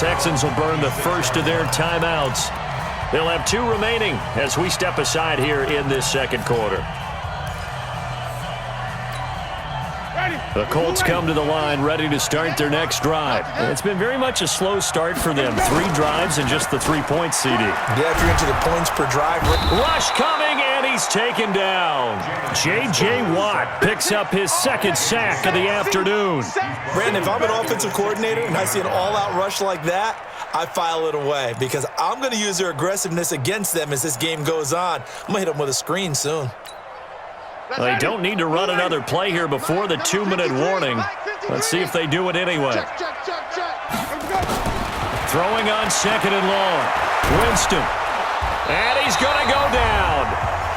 Texans will burn the first of their timeouts. They'll have 2 remaining as we step aside here in this second quarter. The Colts come to the line ready to start their next drive. And it's been very much a slow start for them. 3 drives and just the 3 points, CD. Yeah, if you're into the points per drive. Rush coming, and he's taken down. J.J. Watt picks up his 2nd sack of the afternoon. Brandon, if I'm an offensive coordinator and I see an all-out rush like that, I file it away because I'm going to use their aggressiveness against them as this game goes on. I'm going to hit them with a screen soon. Well, they don't need to run another play here before the 2-minute warning. Let's see if they do it anyway. Throwing on 2nd and long. Winston. And he's going to go down.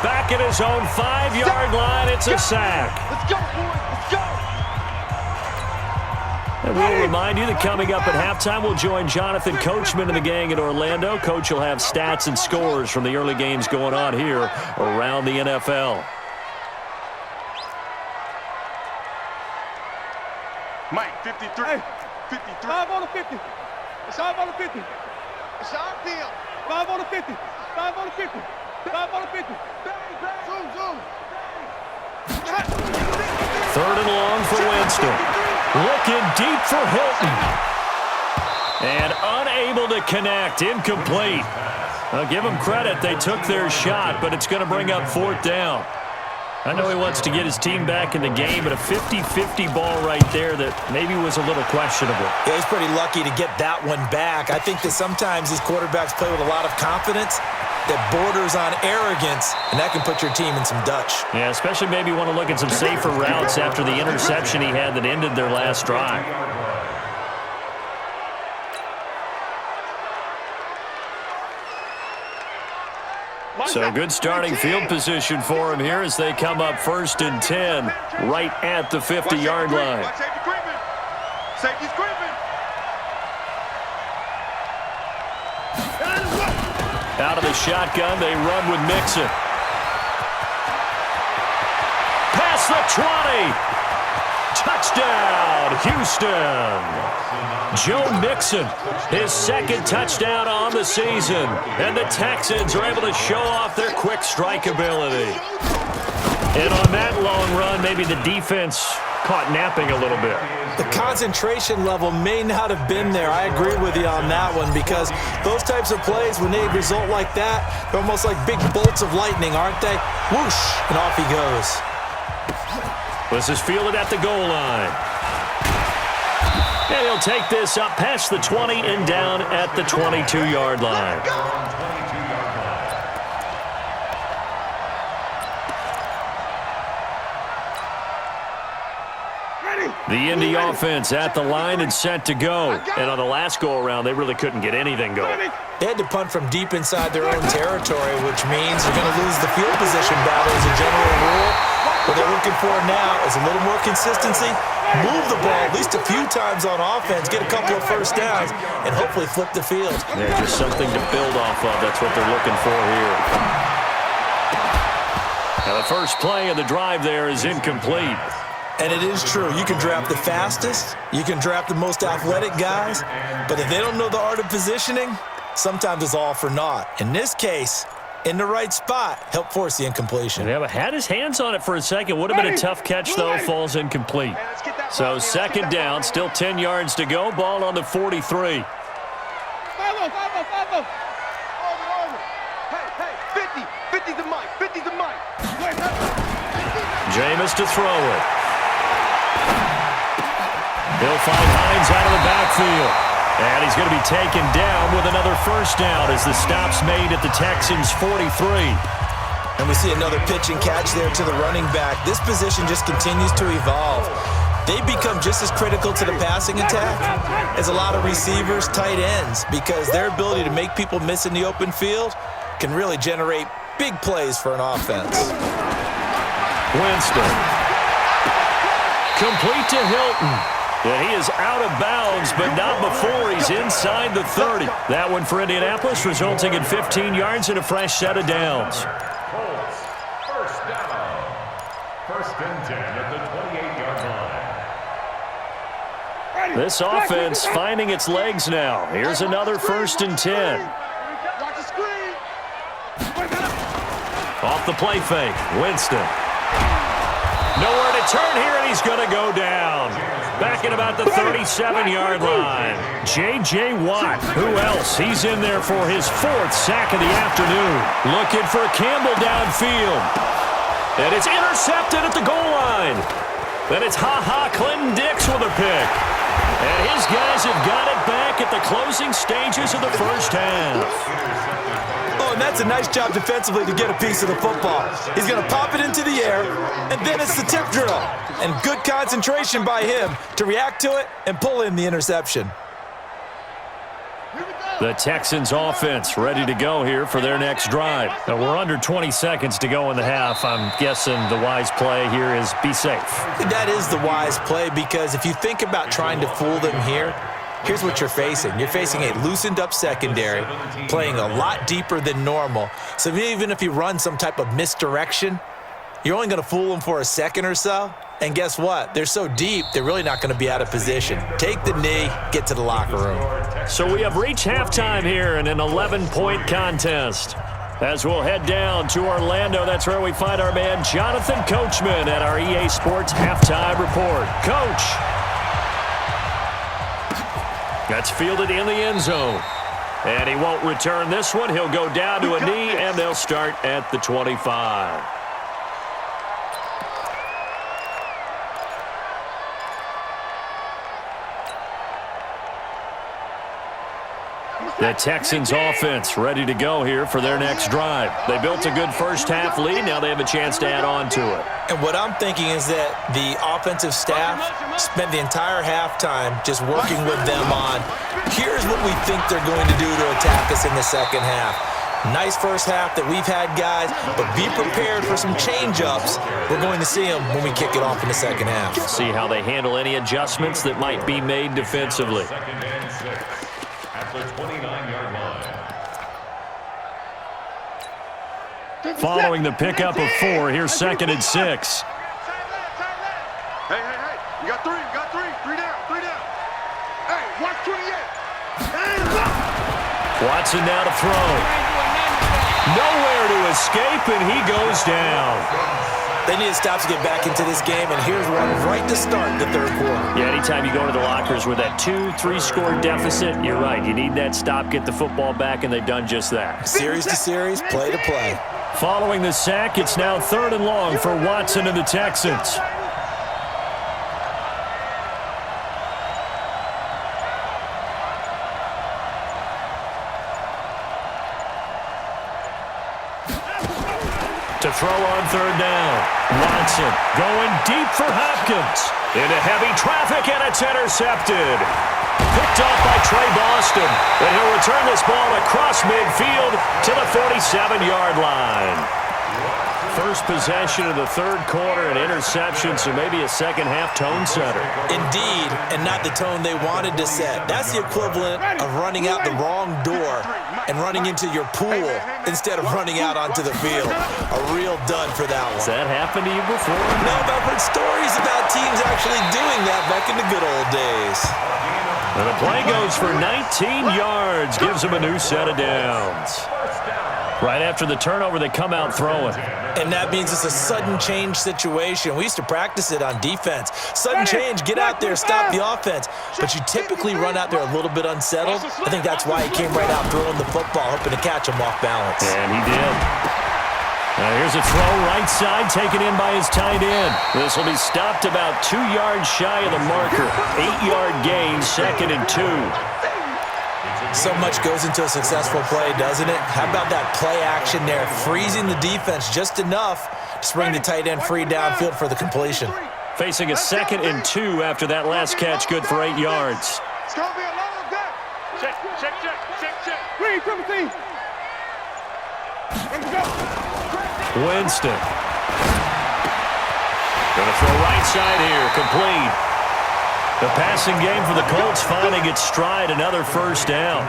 Back at his own 5-yard line. It's a sack. Let's go, boys. Let's go. And we'll remind you that coming up at halftime, we'll join Jonathan Coachman and the gang in Orlando. Coach will have stats and scores from the early games going on here around the NFL. Mike, 53. Hey, 53. 5 on the 50. It's 5 on the 50. It's our deal. 5 on the 50. 5 on the 50. 5 on the 50. Zoom, zoom. 3rd and long for Winston. Looking deep for Hilton. And unable to connect. Incomplete. I'll give them credit. They took their shot, but it's going to bring up 4th down. I know he wants to get his team back in the game, but a 50-50 ball right there that maybe was a little questionable. Yeah, he's pretty lucky to get that one back. I think that sometimes these quarterbacks play with a lot of confidence that borders on arrogance, and that can put your team in some Dutch. Yeah, especially maybe want to look at some safer routes after the interception he had that ended their last drive. So good starting field position for him here as they come up 1st and 10 right at the 50-yard line. Safety's creeping. Out of the shotgun, they run with Mixon. Past the 20. Touchdown, Houston. Joe Mixon, his 2nd touchdown on the season. And the Texans are able to show off their quick strike ability. And on that long run, maybe the defense caught napping a little bit. The concentration level may not have been there. I agree with you on that one because those types of plays, when they result like that, they're almost like big bolts of lightning, aren't they? Whoosh, and off he goes. This is fielded at the goal line. And he'll take this up past the 20 and down at the 22-yard line. The Indy offense at the line and set to go. And on the last go-around, they really couldn't get anything going. They had to punt from deep inside their own territory, which means they're going to lose the field position battle as a general rule. What they're looking for now is a little more consistency, move the ball at least a few times on offense, get a couple of first downs, and hopefully flip the field. Yeah, just something to build off of. That's what they're looking for here. Now, the first play of the drive there is incomplete. And it is true. You can draft the fastest, you can draft the most athletic guys, but if they don't know the art of positioning, sometimes it's all for naught. In this case, in the right spot, help force the incompletion. Yeah, but had his hands on it for a second. Would have been a tough catch, though. Falls incomplete. So 2nd down, still 10 yards to go. Ball on the 43. 5-0. Hey, 50. 50's the mic. 50's the mic. Jameis to throw it. He'll find Hines out of the backfield. And he's going to be taken down with another first down as the stop's made at the Texans' 43. And we see another pitch and catch there to the running back. This position just continues to evolve. They become just as critical to the passing attack as a lot of receivers, tight ends, because their ability to make people miss in the open field can really generate big plays for an offense. Winston. Complete to Hilton. And he is out of bounds, but not before he's inside the 30. That one for Indianapolis, resulting in 15 yards and a fresh set of downs. Colts, first down. 1st and 10 at the 28-yard line. This offense finding its legs now. Here's another 1st and 10. Watch the screen. Off the play fake. Winston. Nowhere to turn here, and he's going to go down. Back at about the 37-yard line. J.J. Watt. Who else? He's in there for his 4th sack of the afternoon. Looking for Campbell downfield. And it's intercepted at the goal line. Then it's Clinton Dix with a pick. And his guys have got it back at the closing stages of the first half. Oh, and that's a nice job defensively to get a piece of the football. He's going to pop it into the air, and then it's the tip drill. And good concentration by him to react to it and pull in the interception. The Texans offense ready to go here for their next drive. Now, we're under 20 seconds to go in the half. I'm guessing the wise play here is be safe. That is the wise play, because if you think about trying to fool them here, here's what you're facing. You're facing a loosened up secondary, playing a lot deeper than normal. So even if you run some type of misdirection, you're only going to fool them for a second or so. And guess what? They're so deep, they're really not going to be out of position. Take the knee, get to the locker room. So we have reached halftime here in an 11-point contest. As we'll head down to Orlando, that's where we find our man Jonathan Coachman at our EA Sports Halftime Report. Coach. That's fielded in the end zone. And he won't return this one. He'll go down to a knee, and they'll start at the 25. The Texans offense ready to go here for their next drive. They built a good first half lead. Now they have a chance to add on to it. And what I'm thinking is that the offensive staff spent the entire halftime just working with them on, here's what we think they're going to do to attack us in the second half. Nice first half that we've had, guys, but be prepared for some change-ups. We're going to see them when we kick it off in the second half. See how they handle any adjustments that might be made defensively. At the 29-yard line. Following the pickup of 4, here's 2nd and 6. Hey. You got three. Three down. Hey, watch 28. Watson now to throw. Nowhere to escape, and he goes down. They need to stop to get back into this game, and here's one right to start the third quarter. Yeah, anytime you go to the lockers with that 2-3 score deficit, you're right. You need that stop, get the football back, and they've done just that. Series to series, play to play. Following the sack, it's now 3rd and long for Watson and the Texans. To throw on 3rd down. Watson going deep for Hopkins. Into heavy traffic, and it's intercepted. Picked off by Trey Boston. And he'll return this ball across midfield to the 47-yard line. First possession of the third quarter, an interception, so maybe a second-half tone setter. Indeed, and not the tone they wanted to set. That's the equivalent of running out the wrong door and running into your pool instead of running out onto the field. A real dud for that one. Has that happened to you before? No, but I've heard stories about teams actually doing that back in the good old days. And the play goes for 19 yards, gives them a new set of downs. Right after the turnover, they come out throwing. And that means it's a sudden change situation. We used to practice it on defense. Sudden change, get out there, stop the offense. But you typically run out there a little bit unsettled. I think that's why he came right out throwing the football, hoping to catch him off balance. And he did. Now here's a throw right side, taken in by his tight end. This will be stopped about 2 yards shy of the marker. 8-yard gain, 2nd and 2. So much goes into a successful play, doesn't it? How about that play action there, freezing the defense just enough to bring the tight end free downfield for the completion. Facing a 2nd and 2 after that last catch, good for 8 yards. It's going to be a long day. Check. Green, 17. Let's go. Winston. Gonna throw right side here, complete. The passing game for the Colts finding its stride, another first down.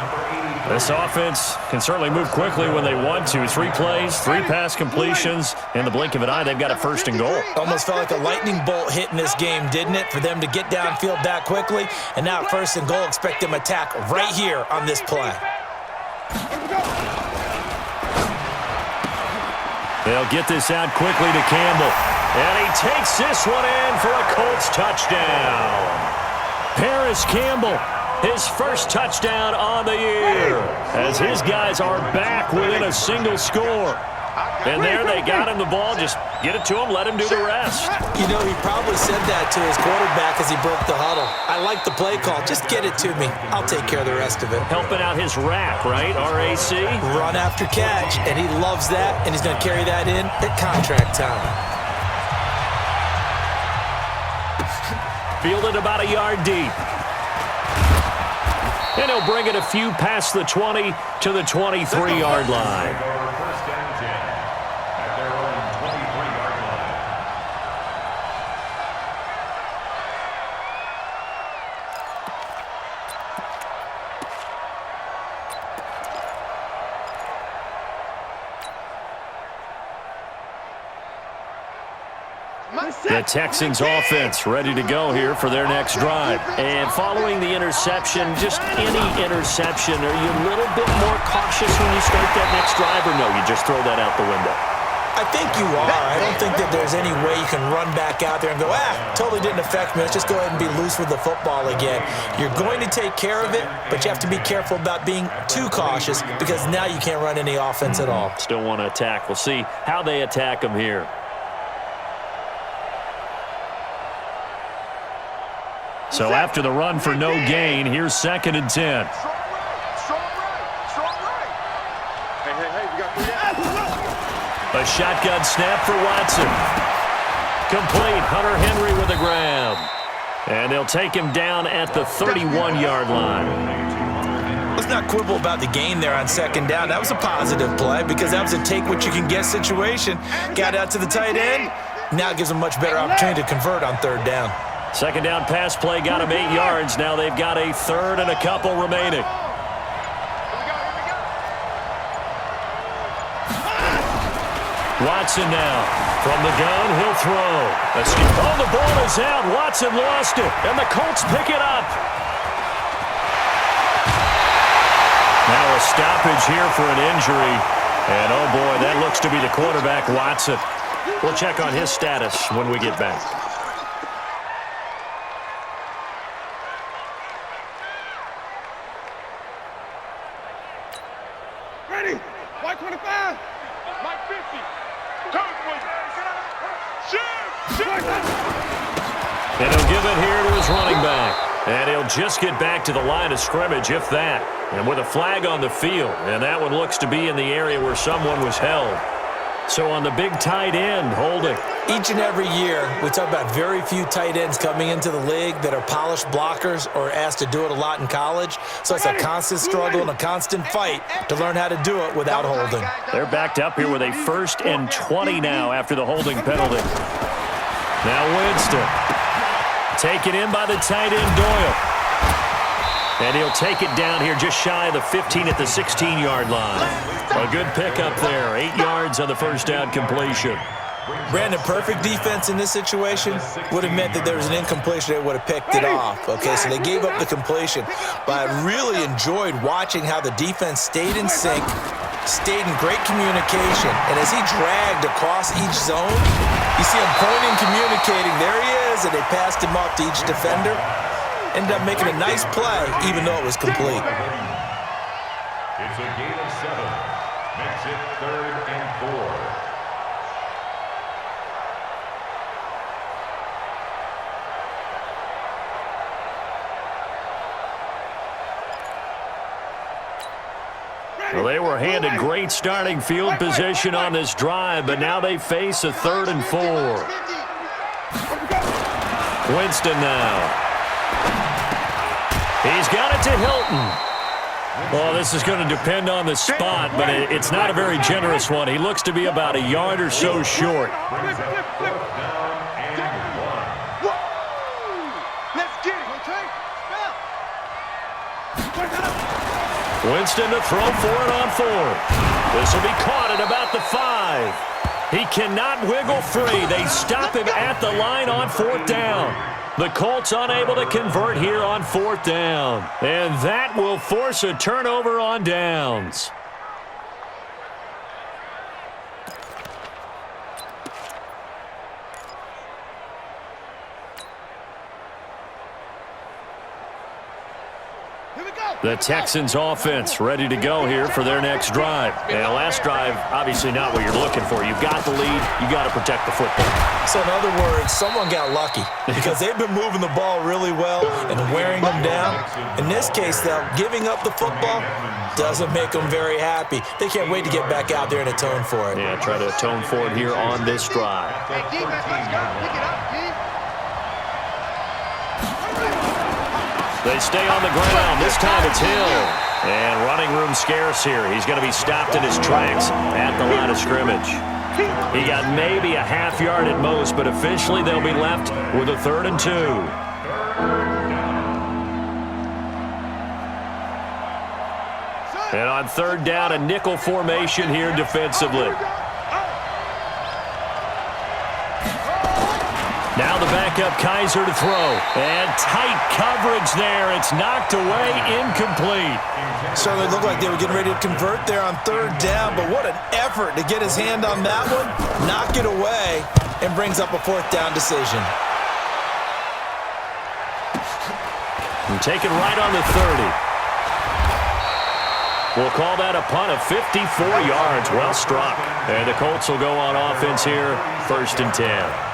This offense can certainly move quickly when they want to. 3 plays, 3 pass completions. In the blink of an eye, they've got a 1st and goal. Almost felt like a lightning bolt hit in this game, didn't it? For them to get downfield that quickly. And now 1st and goal, expect them to attack right here on this play. They'll get this out quickly to Campbell. And he takes this one in for a Colts touchdown. Paris Campbell, his 1st touchdown on the year, as his guys are back within a single score. And there they got him the ball. Just get it to him, let him do the rest. You know, he probably said that to his quarterback as he broke the huddle. I like the play call. Just get it to me. I'll take care of the rest of it. Helping out his rack, right? R-A-C? Run after catch, and he loves that, and he's going to carry that in at contract time. Fielded about a yard deep. And he'll bring it a few past the 20 to the 23-yard line. First and 10 at their own 23-yard line. The Texans offense ready to go here for their next drive. And following the interception, just any interception, are you a little bit more cautious when you start that next drive, or no, you just throw that out the window? I think you are. I don't think that there's any way you can run back out there and go, totally didn't affect me. Let's just go ahead and be loose with the football again. You're going to take care of it, but you have to be careful about being too cautious because now you can't run any offense at all. Still want to attack. We'll see how they attack them here. So after the run for no gain, here's 2nd and 10. Strong right. Hey, we got 3 out. A shotgun snap for Watson. Complete. Hunter Henry with a grab. And they'll take him down at the 31-yard line. Let's not quibble about the gain there on 2nd down. That was a positive play because that was a take-what-you-can-get situation. Got out to the tight end. Now it gives them a much better opportunity to convert on 3rd down. 2nd down pass play got him 8 yards. Now they've got a 3rd and a couple remaining. Watson now. From the gun, he'll throw. Oh, the ball is out. Watson lost it. And the Colts pick it up. Now a stoppage here for an injury. And, oh, boy, that looks to be the quarterback, Watson. We'll check on his status when we get back. Ready? White 25. Mike 50. Coming for you. Shoot! And he'll give it here to his running back. And he'll just get back to the line of scrimmage, if that. And with a flag on the field. And that one looks to be in the area where someone was held. So on the big tight end, holding. Each and every year, we talk about very few tight ends coming into the league that are polished blockers or asked to do it a lot in college. So it's a constant struggle and a constant fight to learn how to do it without holding. They're backed up here with a 1st and 20 now after the holding penalty. Now Winston. Taken in by the tight end, Doyle. And he'll take it down here just shy of the 15 at the 16-yard line. A good pickup there. 8 yards on the 1st down completion. Brandon, perfect defense in this situation would have meant that there was an incompletion. They would have picked it off. Okay, so they gave up the completion. But I really enjoyed watching how the defense stayed in sync, stayed in great communication. And as he dragged across each zone, you see him pointing, communicating. There he is, and they passed him off to each defender. Ended up making a nice play, even though it was complete. It's a gain of 7. Makes it 3rd and 4. Well, they were handed great starting field position on this drive, but now they face a 3rd and 4. Winston now. He's got it to Hilton. Well, this is going to depend on the spot, but it's not a very generous one. He looks to be about a yard or so short. Let's get it, okay? Winston to throw for it on 4th. This will be caught at about the 5. He cannot wiggle free. They stop him at the line on 4th down. The Colts unable to convert here on 4th down. And that will force a turnover on downs. The Texans offense ready to go here for their next drive. And last drive, obviously not what you're looking for. You've got the lead. You got to protect the football. So in other words, someone got lucky because they've been moving the ball really well and wearing them down. In this case, though, giving up the football doesn't make them very happy. They can't wait to get back out there and atone for it. Yeah, try to atone for it here on this drive. Hey, defense, let's go. Pick it up, G. They stay on the ground. This time it's Hill. And running room scarce here. He's going to be stopped in his tracks at the line of scrimmage. He got maybe a half yard at most, but officially they'll be left with a 3rd and 2. And on 3rd down, a nickel formation here defensively. Now the backup Kaiser to throw. And tight coverage there. It's knocked away, incomplete. Certainly looked like they were getting ready to convert there on 3rd down, but what an effort to get his hand on that one, knock it away, and brings up a 4th down decision. And take it right on the 30. We'll call that a punt of 54 yards. Well struck. And the Colts will go on offense here, 1st and 10.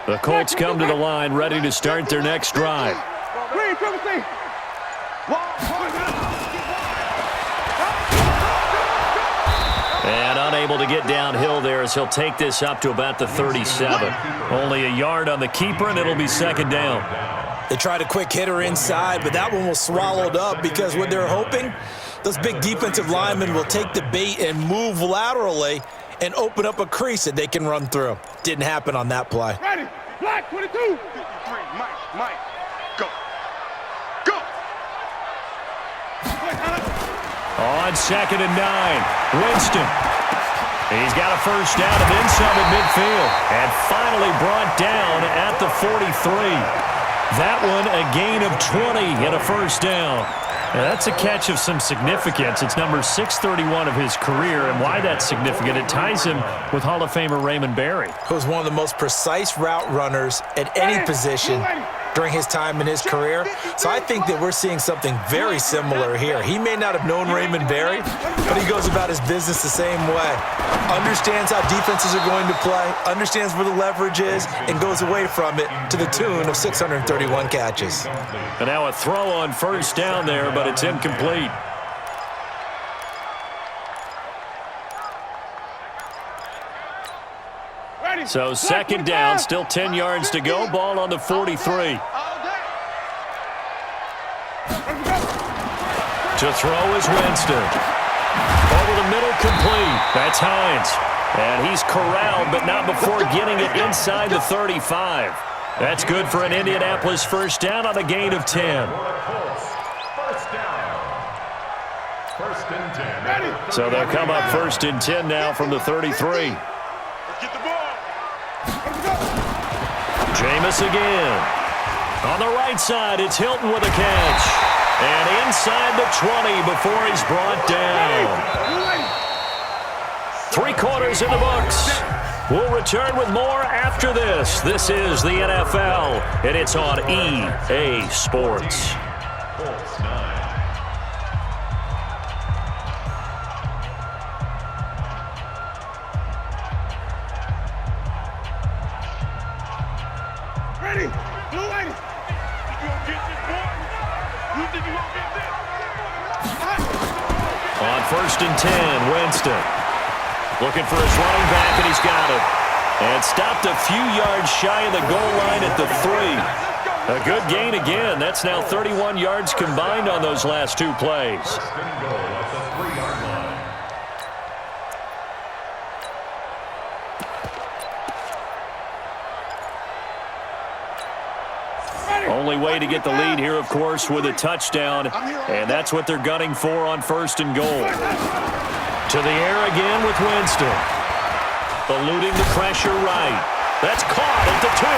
The Colts come to the line ready to start their next drive. And unable to get downhill there as he'll take this up to about the 37. Only a yard on the keeper, and it'll be 2nd down. They tried a quick hitter inside, but that one was swallowed up because what they're hoping, those big defensive linemen will take the bait and move laterally and open up a crease that they can run through. Didn't happen on that play. Ready, black 22. 53, Mike, go. Go. On 2nd and 9, Winston. He's got a 1st down and then some at midfield. And finally brought down at the 43. That one a gain of 20 and a 1st down. Now that's a catch of some significance. It's number 631 of his career, and why that's significant, it ties him with Hall of Famer Raymond Berry. Who's one of the most precise route runners at any position during his time in his career. So I think that we're seeing something very similar here. He may not have known Raymond Berry, but he goes about his business the same way. Understands how defenses are going to play, understands where the leverage is, and goes away from it to the tune of 631 catches. And now a throw on 1st down there, but it's incomplete. So 2nd down, still 10 yards to go. Ball on the 43. To throw is Winston. Over the middle, complete. That's Hines. And he's corralled, but not before getting it inside the 35. That's good for an Indianapolis 1st down on a gain of 10. 1st and 10. So they'll come up 1st and 10 now from the 33. Get the ball. Jameis again. On the right side, it's Hilton with a catch. And inside the 20 before he's brought down. 3 quarters in the books. We'll return with more after this. This is the NFL, and it's on EA Sports. Colts 9. Ready, blue lady. You gonna get this, boy? You think you gonna get this? On 1st and 10, Winston. Looking for his running back, and he's got it. And stopped a few yards shy of the goal line at the 3. A good gain again. That's now 31 yards combined on those last 2 plays. First and goal at the 3-yard line. Only way to get the lead here, of course, with a touchdown. And that's what they're gunning for on 1st and goal. To the air again with Winston. Eluding the pressure right. That's caught at the 2.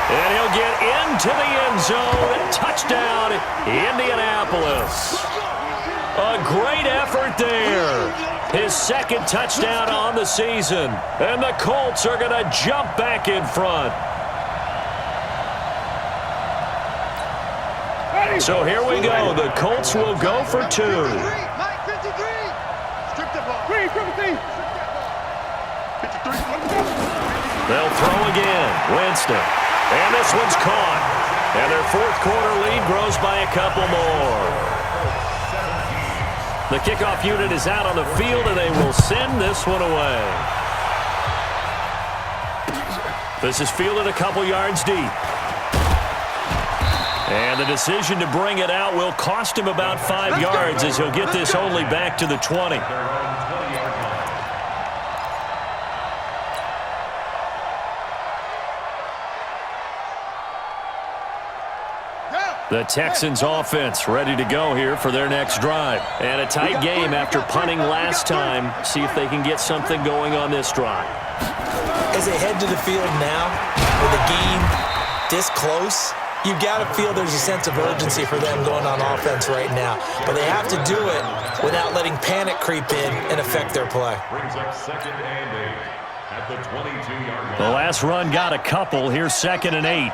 And he'll get into the end zone. Touchdown, Indianapolis. A great effort there. His 2nd touchdown on the season. And the Colts are going to jump back in front. So here we go. The Colts will go for 2. They'll throw again. Winston. And this one's caught. And their 4th quarter lead grows by a couple more. The kickoff unit is out on the field, and they will send this one away. This is fielded a couple yards deep. And the decision to bring it out will cost him about 5 yards as he'll get this only back to the 20. The Texans offense ready to go here for their next drive. And a tight game after punting last time. See if they can get something going on this drive. As they head to the field now, with the game this close, you've got to feel there's a sense of urgency for them going on offense right now. But they have to do it without letting panic creep in and affect their play. Brings up 2nd and 8 at the 22-yard line. The last run got a couple. Here's 2nd and 8.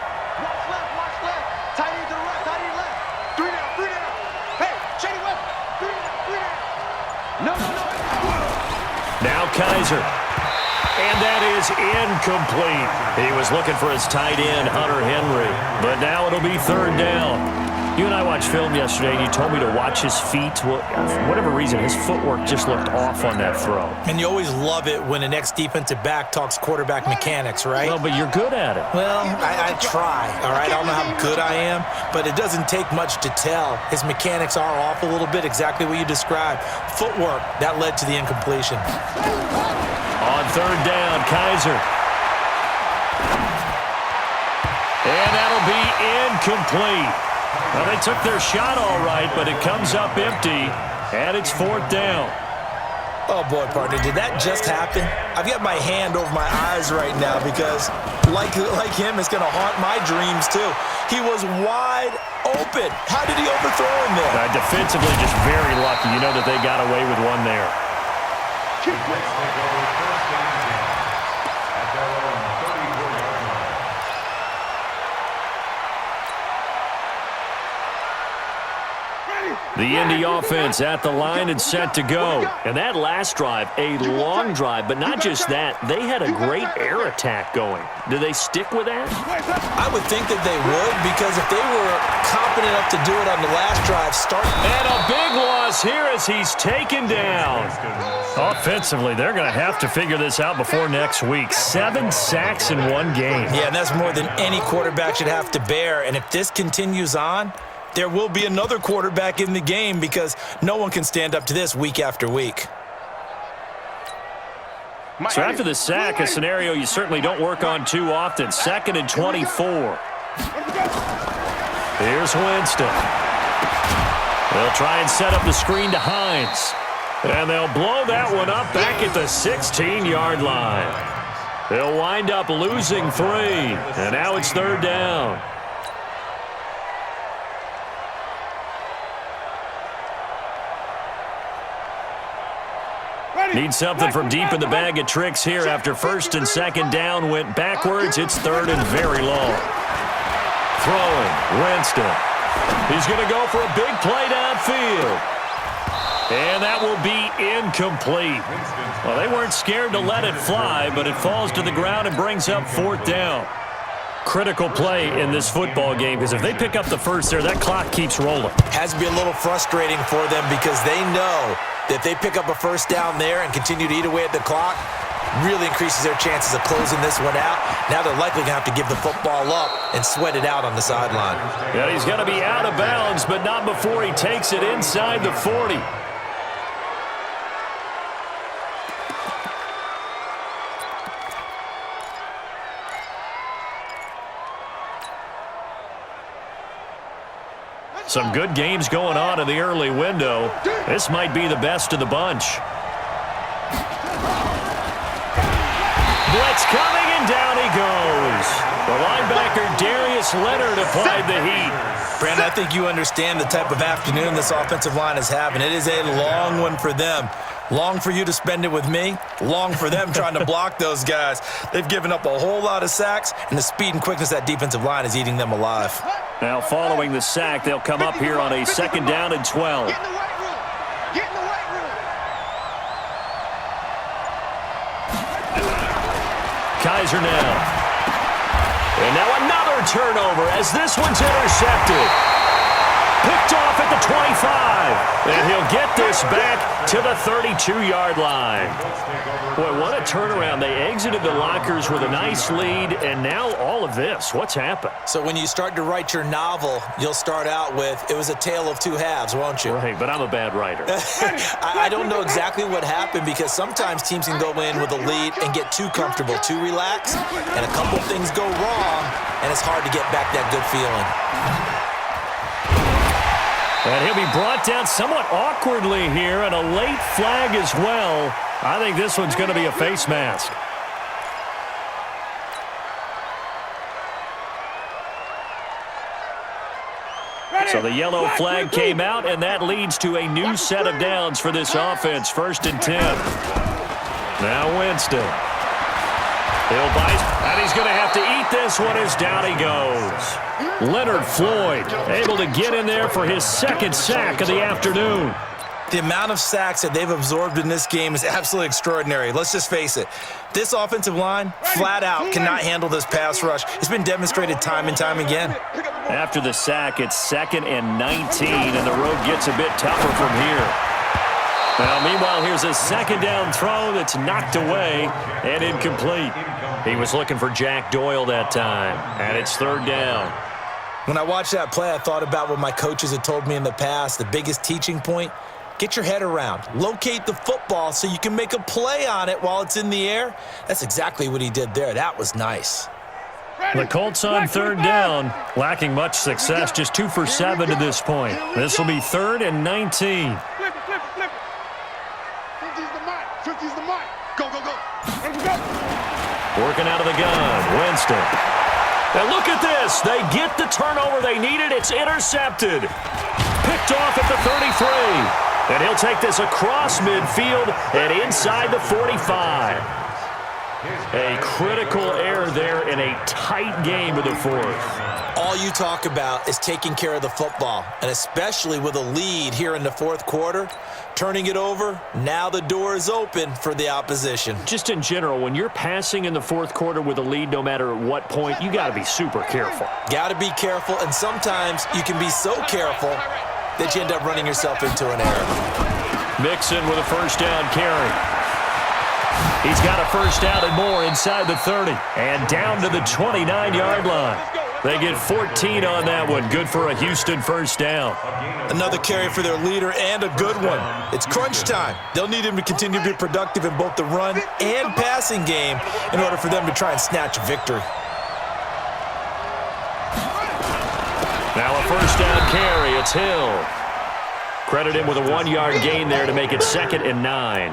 Now Kaiser. And that is incomplete. He was looking for his tight end, Hunter Henry. But now it'll be 3rd down. You and I watched film yesterday, and you told me to watch his feet. Well, for whatever reason, his footwork just looked off on that throw. And you always love it when the next defensive back talks quarterback mechanics, right? Well, but you're good at it. Well, I try, all right? I don't know how good I am, but it doesn't take much to tell. His mechanics are off a little bit, exactly what you described. Footwork, that led to the incompletion. On 3rd down, Kaiser. And that'll be incomplete. Well, they took their shot all right, but it comes up empty, and it's 4th down. Oh, boy, partner, did that just happen? I've got my hand over my eyes right now because, like him, it's going to haunt my dreams, too. He was wide open. How did he overthrow him there? Defensively, just very lucky. You know that they got away with one there. The Indy offense at the line and set to go. And that last drive, a long drive, but not just that. They had a great air attack going. Do they stick with that? I would think that they would, because if they were confident enough to do it on the last drive, And a big loss here as he's taken down. Offensively, they're going to have to figure this out before next week. 7 sacks in one game. Yeah, and that's more than any quarterback should have to bear. And if this continues on, there will be another quarterback in the game because no one can stand up to this week after week. So after the sack, a scenario you certainly don't work on too often. 2nd and 24. Here's Winston. They'll try and set up the screen to Hines. And they'll blow that one up back at the 16-yard line. They'll wind up losing 3. And now it's 3rd down. Need something from deep in the bag of tricks here after 1st and 2nd down went backwards. It's 3rd and very long. Throwing, Winston. He's going to go for a big play downfield. And that will be incomplete. Well, they weren't scared to let it fly, but it falls to the ground and brings up 4th down. Critical play in this football game, because if they pick up the first there, that clock keeps rolling. Has to be a little frustrating for them because they know that if they pick up a 1st down there and continue to eat away at the clock, really increases their chances of closing this one out. Now they're likely going to have to give the football up and sweat it out on the sideline. Yeah, he's going to be out of bounds, but not before he takes it inside the 40. Some good games going on in the early window. This might be the best of the bunch. Blitz coming, and down he goes. The linebacker, Darius Leonard, applied the heat. Brandon, I think you understand the type of afternoon this offensive line is having. It is a long one for them. Long for you to spend it with me. Long for them trying to block those guys. They've given up a whole lot of sacks, and the speed and quickness of that defensive line is eating them alive. Now following the sack, they'll come up here on a 2nd down and 12. Get in the weight room. Get in the weight room. Kaiser now. And now another turnover as this one's intercepted. Picked off at the 25. And he'll get this back to the 32-yard line. Boy, what a turnaround. They exited the lockers with a nice lead, and now all of this. What's happened? So when you start to write your novel, you'll start out with, it was a tale of two halves, won't you? Right, but I'm a bad writer. I don't know exactly what happened because sometimes teams can go in with a lead and get too comfortable, too relaxed, and a couple things go wrong, and it's hard to get back that good feeling. And he'll be brought down somewhat awkwardly here, and a late flag as well. I think this one's going to be a face mask. So the yellow flag came out, and that leads to a new set of downs for this offense. 1st and 10. Now Winston. He'll bite, and he's going to have to eat this one as down he goes. Leonard Floyd able to get in there for his 2nd sack of the afternoon. The amount of sacks that they've absorbed in this game is absolutely extraordinary. Let's just face it. This offensive line, flat out, cannot handle this pass rush. It's been demonstrated time and time again. After the sack, it's 2nd and 19, and the road gets a bit tougher from here. Now, meanwhile, here's a 2nd down throw that's knocked away and incomplete. He was looking for Jack Doyle that time, and it's 3rd down. When I watched that play, I thought about what my coaches had told me in the past. The biggest teaching point, get your head around. Locate the football so you can make a play on it while it's in the air. That's exactly what he did there. That was nice. The Colts on 3rd down, lacking much success, just 2 for 7 to this point. This will be 3rd and 19. Flip it, flip it, flip it. 50's the mic. 50's the mic. Go, go, go. Let's go. Working out of the gun, Winston. And look at this. They get the turnover they needed. It's intercepted. Picked off at the 33. And he'll take this across midfield and inside the 45. A critical error there in a tight game of the 4th. All you talk about is taking care of the football, and especially with a lead here in the 4th quarter, turning it over, now the door is open for the opposition. Just in general, when you're passing in the 4th quarter with a lead, no matter at what point, you got to be super careful. Got to be careful, and sometimes you can be so careful that you end up running yourself into an error. Mixon with a 1st down carry. He's got a 1st down and more inside the 30 and down to the 29-yard line. They get 14 on that one. Good for a Houston 1st down. Another carry for their leader and a good one. It's crunch time. They'll need him to continue to be productive in both the run and passing game in order for them to try and snatch a victory. Now a 1st down carry. It's Hill. Credit him with a 1-yard gain there to make it 2nd and 9.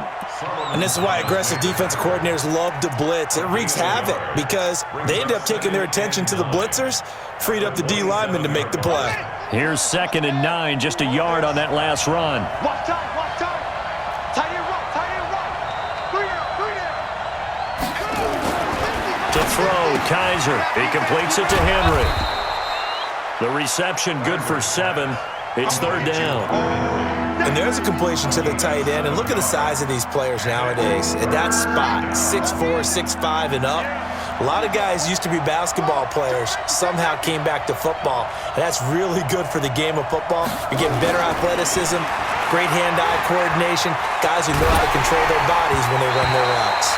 And this is why aggressive defensive coordinators love to blitz. It wreaks havoc because they end up taking their attention to the blitzers, freed up the D lineman to make the play. Here's 2nd and 9, just a yard on that last run. Watch time, watch time. Tight end right, tight end right. 3 there, 3 there. To throw, Kaiser. He completes it to Henry. The reception good for 7. It's 3rd down. And there's a completion to the tight end. And look at the size of these players nowadays. At that spot, 6'4", 6'5", and up. A lot of guys used to be basketball players, somehow came back to football. And that's really good for the game of football. You're getting better athleticism, great hand-eye coordination, guys who know how to control their bodies when they run their routes.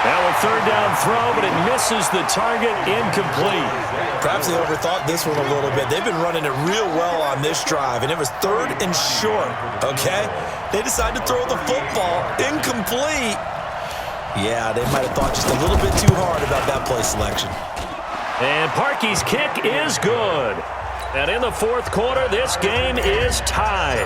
Now a third down throw, but it misses the target, incomplete. Perhaps they overthought this one a little bit. They've been running it real well on this drive, and it was 3rd and short, okay? They decided to throw the football, incomplete. Yeah, they might have thought just a little bit too hard about that play selection. And Parkey's kick is good. And in the 4th quarter, this game is tied.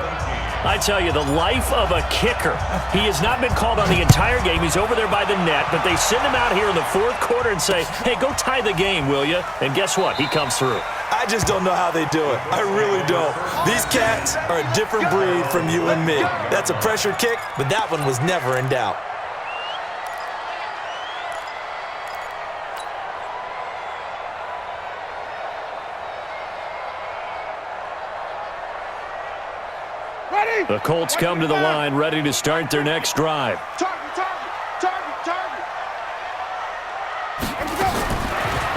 I tell you, the life of a kicker. He has not been called on the entire game. He's over there by the net, but they send him out here in the 4th quarter and say, hey, go tie the game, will you? And guess what? He comes through. I just don't know how they do it. I really don't. These cats are a different breed from you and me. That's a pressure kick, but that one was never in doubt. The Colts come to the line, ready to start their next drive.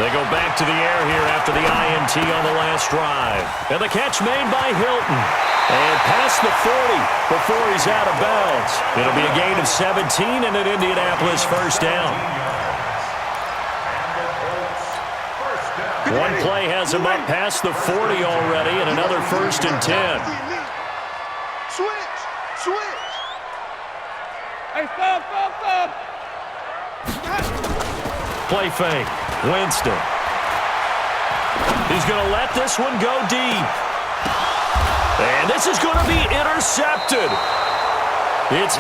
They go back to the air here after the INT on the last drive. And the catch made by Hilton. And past the 40 before he's out of bounds. It'll be a gain of 17 and an Indianapolis first down. One play has him up past the 40 already, and another 1st and 10. Switch! Hey, stop! Play fake. Winston. He's going to let this one go deep. And this is going to be intercepted. It's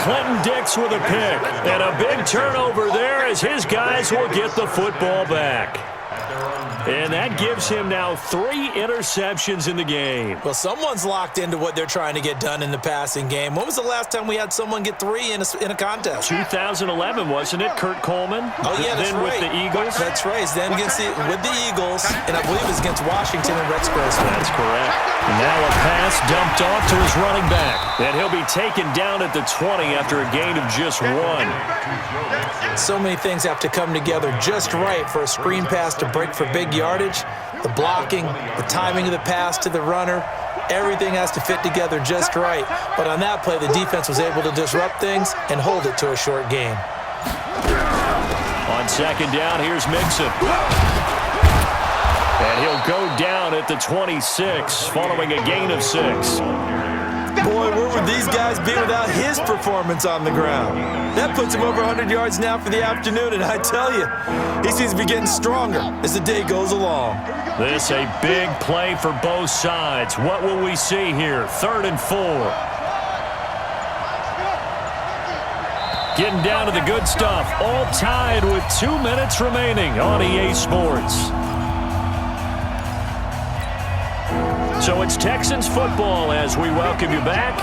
Clinton Dix with a pick. And a big turnover there as his guys will get the football back. And that gives him now 3 interceptions in the game. Well, someone's locked into what they're trying to get done in the passing game. When was the last time we had someone get 3 in a contest? 2011, wasn't it? Kurt Coleman? Oh, yeah, that's then right. with the Eagles? That's right. Then with the Eagles, and I believe it was against Washington and Rex Grossman. That's correct. Now a pass dumped off to his running back. And he'll be taken down at the 20 after a gain of just 1. So many things have to come together just right for a screen pass to break for big yardage. The blocking, the timing of the pass to the runner, everything has to fit together just right. But on that play, the defense was able to disrupt things and hold it to a short game. On 2nd down, here's Mixon. And he'll go down at the 26, following a gain of 6. Boy, where would these guys be without his performance on the ground? That puts him over 100 yards now for the afternoon, and I tell you, he seems to be getting stronger as the day goes along. This a big play for both sides. What will we see here? 3rd and 4. Getting down to the good stuff. All tied with 2 minutes remaining on EA Sports. So it's Texans football as we welcome you back.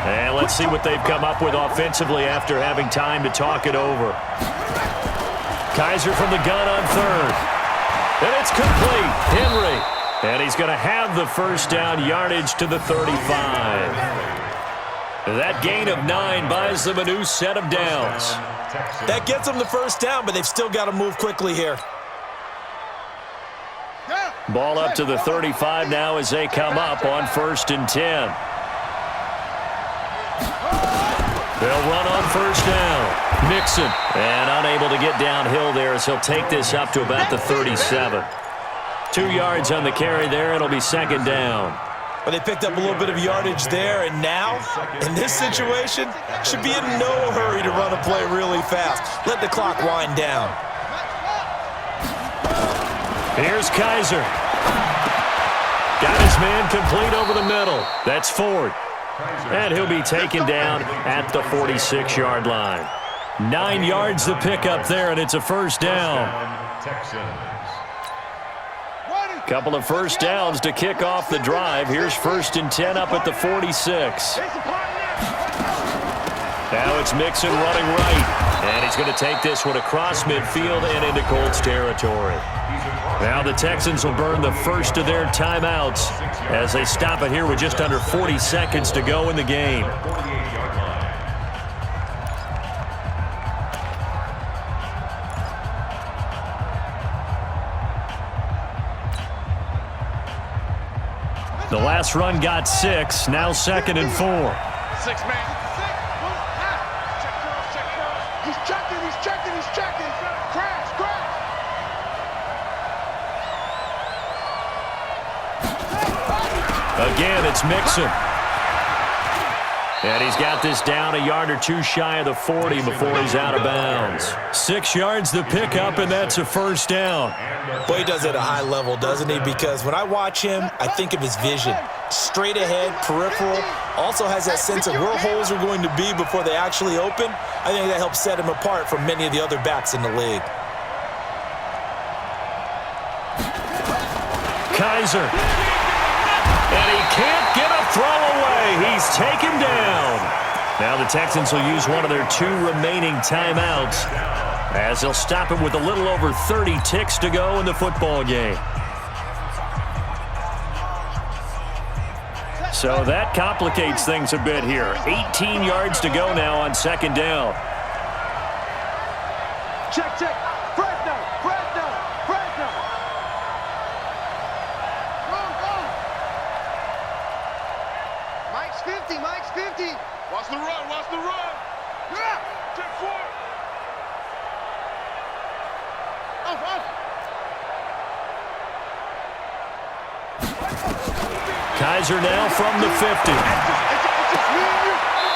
And let's see what they've come up with offensively after having time to talk it over. Kaiser from the gun on 3rd. And it's complete. Henry. And he's going to have the first down, yardage to the 35. That gain of 9 buys them a new set of downs. That gets them the first down, but they've still got to move quickly here. Ball up to the 35 now as they come up on 1st and 10. They'll run on 1st down. Mixon. And unable to get downhill there as he'll take this up to about the 37. 2 yards on the carry there. It'll be 2nd down. Well, they picked up a little bit of yardage there, and now, in this situation, should be in no hurry to run a play really fast. Let the clock wind down. Here's Kaiser. Got his man complete over the middle. That's Ford. And he'll be taken down at the 46-yard line. 9 yards to pick up there, and it's a first down. Couple of first downs to kick off the drive. Here's 1st and 10 up at the 46. Now it's Mixon running right. And he's going to take this one across midfield and into Colts territory. Now the Texans will burn the first of their timeouts as they stop it here with just under 40 seconds to go in the game. The last run got 6, now 2nd and 4. 6 man. He's checking. Again, it's Mixon. And he's got this down a yard or two shy of the 40 before he's out of bounds. 6 yards the pickup, and that's a first down. Boy, he does it at a high level, doesn't he? Because when I watch him, I think of his vision. Straight ahead, peripheral, also has that sense of where holes are going to be before they actually open. I think that helps set him apart from many of the other backs in the league. Kaiser. And he can't get a throw away. He's taken down. Now the Texans will use one of their 2 remaining timeouts as they'll stop him with a little over 30 ticks to go in the football game. So that complicates things a bit here. 18 yards to go now on second down. Check, check. Fresno, Fresno, Fresno. Go. Mike's 50, Mike's 50. Watch the run, watch the run. Yeah. Check 4. Off. Kaiser now from the 50.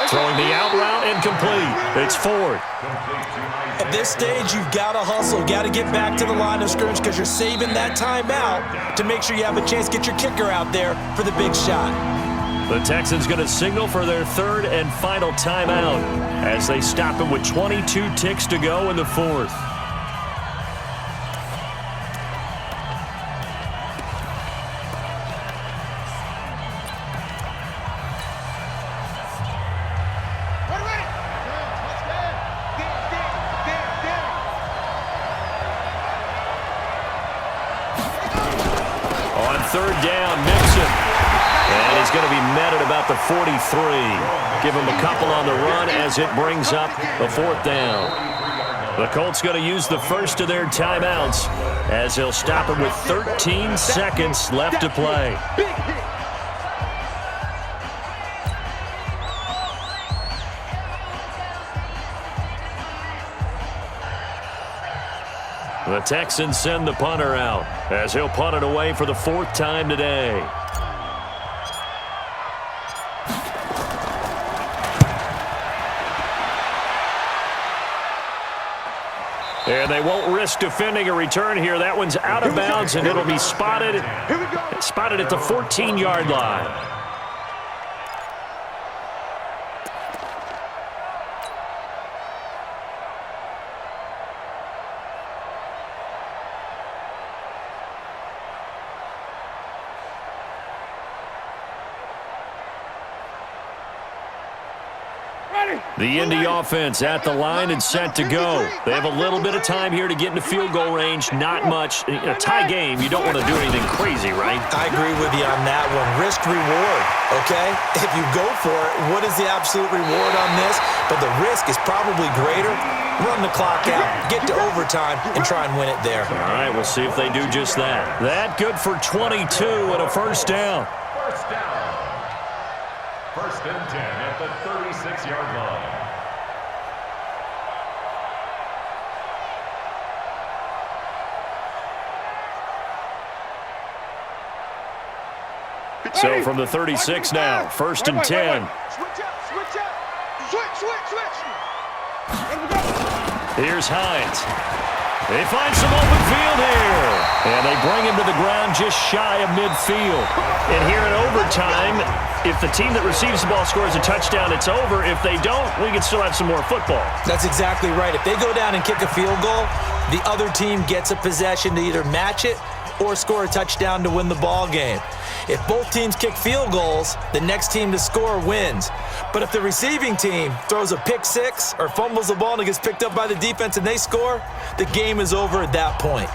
Throwing the out route incomplete. It's Ford. At this stage, you've got to hustle, got to get back to the line of scrimmage because you're saving that timeout to make sure you have a chance to get your kicker out there for the big shot. The Texans going to signal for their 3rd and final timeout as they stop him with 22 ticks to go in the 4th. Third down, Mixon. And he's going to be met at about the 43. Give him a couple on the run as it brings up the 4th down. The Colts going to use the first of their timeouts as he'll stop him with 13 seconds left to play. The Texans send the punter out as he'll punt it away for the 4th time today. And they won't risk defending a return here. That one's out of bounds, and it'll be spotted at the 14-yard line. The Indy offense at the line and set to go. They have a little bit of time here to get into field goal range. Not much. In a tie game, you don't want to do anything crazy, right? I agree with you on that one. Risk reward, okay? If you go for it, what is the absolute reward on this? But the risk is probably greater. Run the clock out, get to overtime, and try and win it there. All right, we'll see if they do just that. That good for 22 and a first down. First down. 1st and 10 at the 36-yard line. So from the 36 now, 1st and 10. Switch up. Switch. Here's Hines. They find some open field here. And they bring him to the ground just shy of midfield. And here in overtime, if the team that receives the ball scores a touchdown, it's over. If they don't, we can still have some more football. That's exactly right. If they go down and kick a field goal, the other team gets a possession to either match it or score a touchdown to win the ball game. If both teams kick field goals, the next team to score wins. But if the receiving team throws a pick six or fumbles the ball and it gets picked up by the defense and they score, the game is over at that point.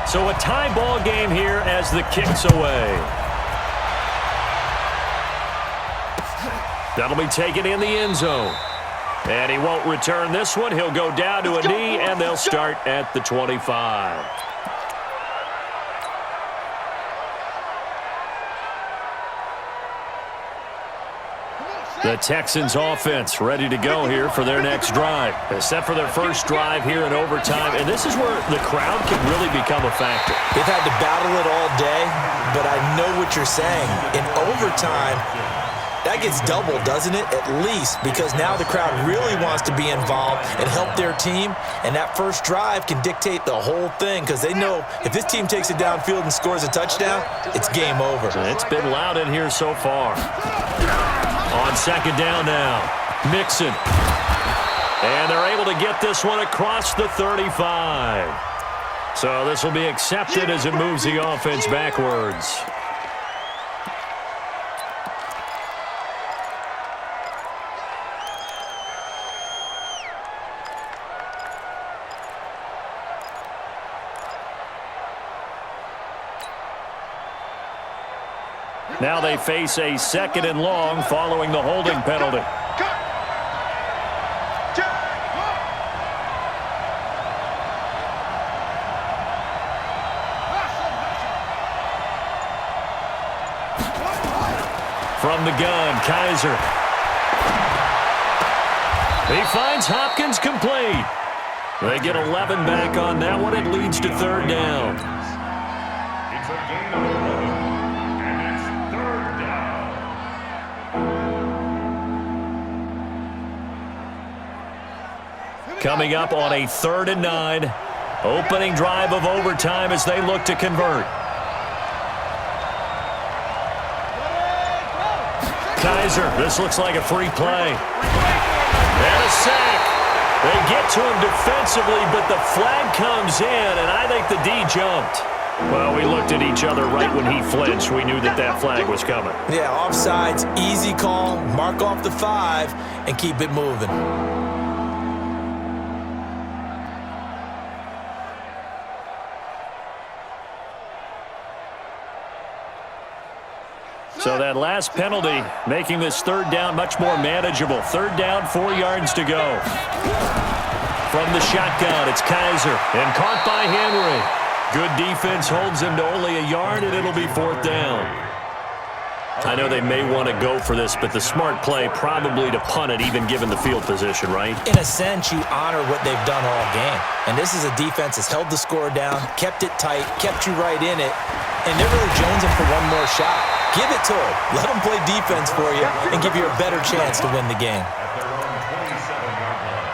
So a tie ball game here as the kick's away. That'll be taken in the end zone. And he won't return this one. He'll go down to a knee, and they'll start at the 25. The Texans offense ready to go here for their next drive. They're set for their first drive here in overtime, and this is where the crowd can really become a factor. They've had to battle it all day, but I know what you're saying. In overtime, that gets doubled, doesn't it? At least, because now the crowd really wants to be involved and help their team, and that first drive can dictate the whole thing because they know if this team takes it downfield and scores a touchdown, it's game over. It's been loud in here so far. On second down now, Mixon. And they're able to get this one across the 35. So this will be accepted as it moves the offense backwards. Now they face a second and long following the holding penalty. From the gun, Kaiser. He finds Hopkins complete. They get 11 back on that one. It leads to third down. It's a gain of 11, and it's third down. Coming up on a 3rd and 9. Opening drive of overtime as they look to convert. Kaiser, this looks like a free play. And a sack. They get to him defensively, but the flag comes in, and I think the D jumped. Well, we looked at each other right when he flinched. We knew that that flag was coming. Yeah, offsides, easy call, mark off the 5, and keep it moving. So that last penalty making this third down much more manageable. Third down, 4 yards to go. From the shotgun, it's Kaiser, and caught by Henry. Good defense holds him to only a yard, and it'll be 4th down. I know they may want to go for this, but the smart play probably to punt it, even given the field position, right? In a sense, you honor what they've done all game. And this is a defense that's held the score down, kept it tight, kept you right in it, and they're really jonesing for one more shot. Give it to them. Let them play defense for you and give you a better chance to win the game. At their own 27-yard line.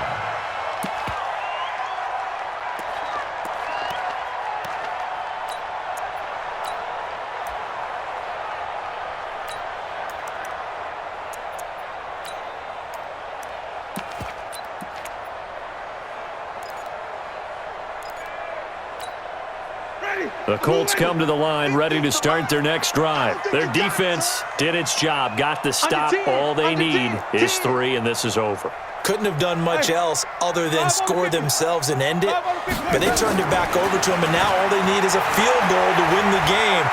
The Colts come to the line ready to start their next drive. Their defense did its job, got the stop. All they need is 3, and this is over. Couldn't have done much else other than score themselves and end it, but they turned it back over to them, and now all they need is a field goal to win the game.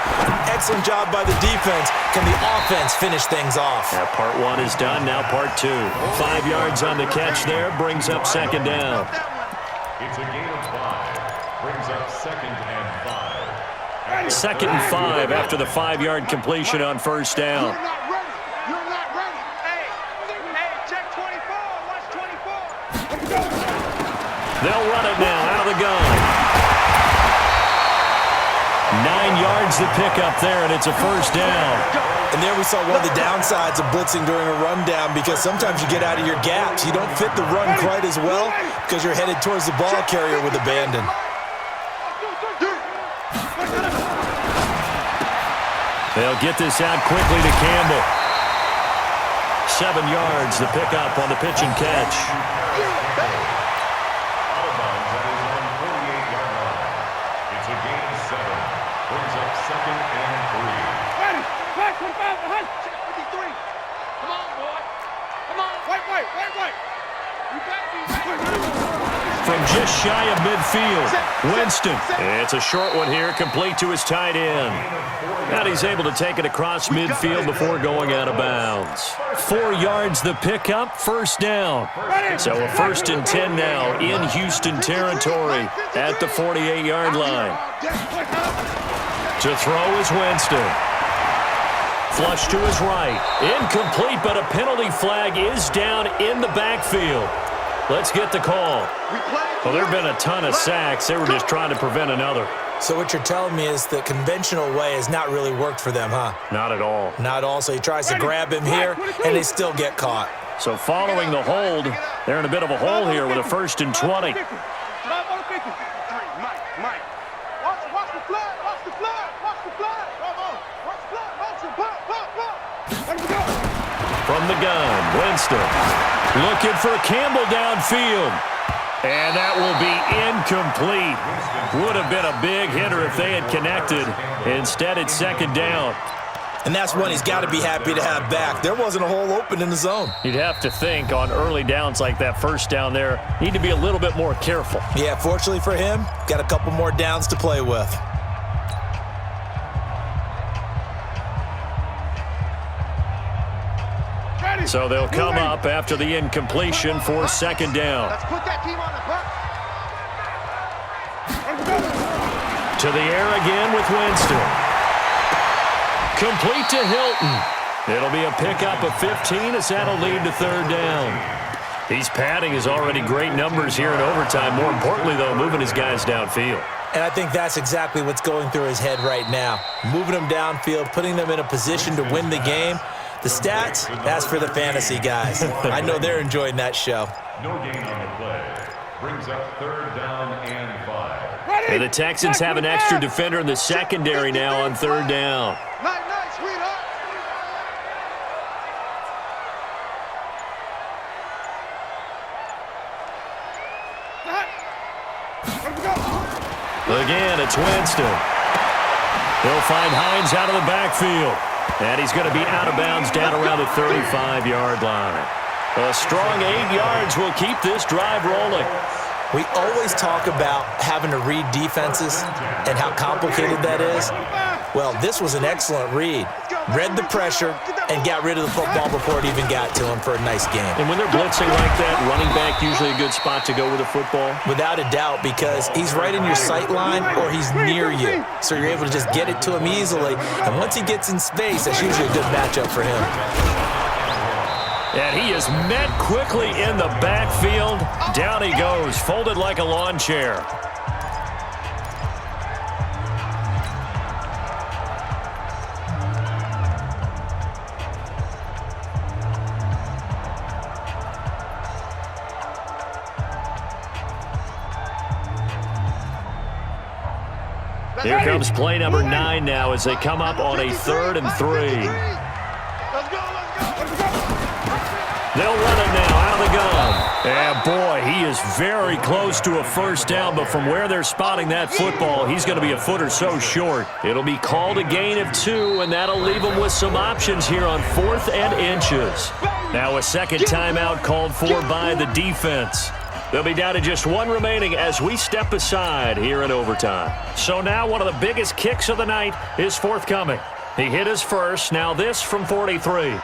Excellent job by the defense. Can the offense finish things off? That part 1 is done, now part 2. 5 yards on the catch there, brings up second down. It's a gain of 5. Brings up 2nd and 5. 2nd and 5 after the 5-yard completion on first down. You're not ready. You're not ready. Hey, check 24. Watch 24. They'll run it now out of the gun. 9 yards to pick up there, and it's a first down. And there we saw one of the downsides of blitzing during a rundown, because sometimes you get out of your gaps. You don't fit the run quite as well because you're headed towards the ball carrier with abandon. They'll get this out quickly to Campbell. 7 yards the pickup on the pitch and catch. Out of bounds at his own 48-yard line. It's a gain of 7. Brings up 2nd and 3. Ready. Right, 25 behind. Check 53. Come on, boy. Come on. Wait. You got me. From just shy of midfield, Winston. It's a short one here, complete to his tight end. And he's able to take it across midfield before going out of bounds. 4 yards the pickup, first down. So a 1st and 10 now in Houston territory at the 48-yard line. To throw is Winston. Flush to his right. Incomplete, but a penalty flag is down in the backfield. Let's get the call. Well, there have been a ton of sacks. They were just trying to prevent another. So what you're telling me is the conventional way has not really worked for them, huh? Not at all. Not all. So he tries to grab him here, and they still get caught. So following the hold, they're in a bit of a hole here with a 1st and 20. Mike. Watch the flag. Watch the flag. Watch the flag. Watch the flag. Watch the flag. From the gun, Winston looking for Campbell downfield. And that will be incomplete. Would have been a big hitter if they had connected. Instead, it's 2nd down. And that's one he's got to be happy to have back. There wasn't a hole open in the zone. You'd have to think on early downs like that 1st down there, need to be a little bit more careful. Yeah, fortunately for him, got a couple more downs to play with. So they'll come up after the incompletion for 2nd down. Let's put that team on the butt. To the air again with Winston. Complete to Hilton. It'll be a pickup of 15 as that'll lead to 3rd down. He's padding his already great numbers here in overtime. More importantly, though, moving his guys downfield. And I think that's exactly what's going through his head right now. Moving them downfield, putting them in a position to win the game. The stats, that's for the fantasy guys. I know they're enjoying that show. No gain on the play. Brings up 3rd down and 5. And the Texans have an extra defender in the secondary now on 3rd down. Night, sweetheart. Again, it's Winston. He'll find Hines out of the backfield. And he's going to be out of bounds down around the 35-yard line. A strong 8 yards will keep this drive rolling. We always talk about having to read defenses and how complicated that is. Well, this was an excellent read. Read the pressure and got rid of the football before it even got to him for a nice game. And when they're blitzing like that, running back usually a good spot to go with the football? Without a doubt, because he's right in your sight line or he's near you. So you're able to just get it to him easily. And once he gets in space, that's usually a good matchup for him. And he is met quickly in the backfield. Down he goes, folded like a lawn chair. Here comes play number 9 now as they come up on a 3rd and 3. Let's go. They'll run it now out of the gun. And boy, he is very close to a 1st down, but from where they're spotting that football, he's going to be a foot or so short. It'll be called a gain of 2, and that'll leave them with some options here on 4th and inches. Now a 2nd timeout called for by the defense. They'll be down to just 1 remaining as we step aside here in overtime. So now one of the biggest kicks of the night is forthcoming. He hit his first. Now this from 43.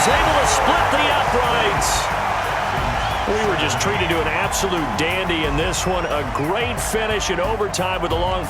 Able to split the uprights. We were just treated to an absolute dandy in this one. A great finish in overtime with a long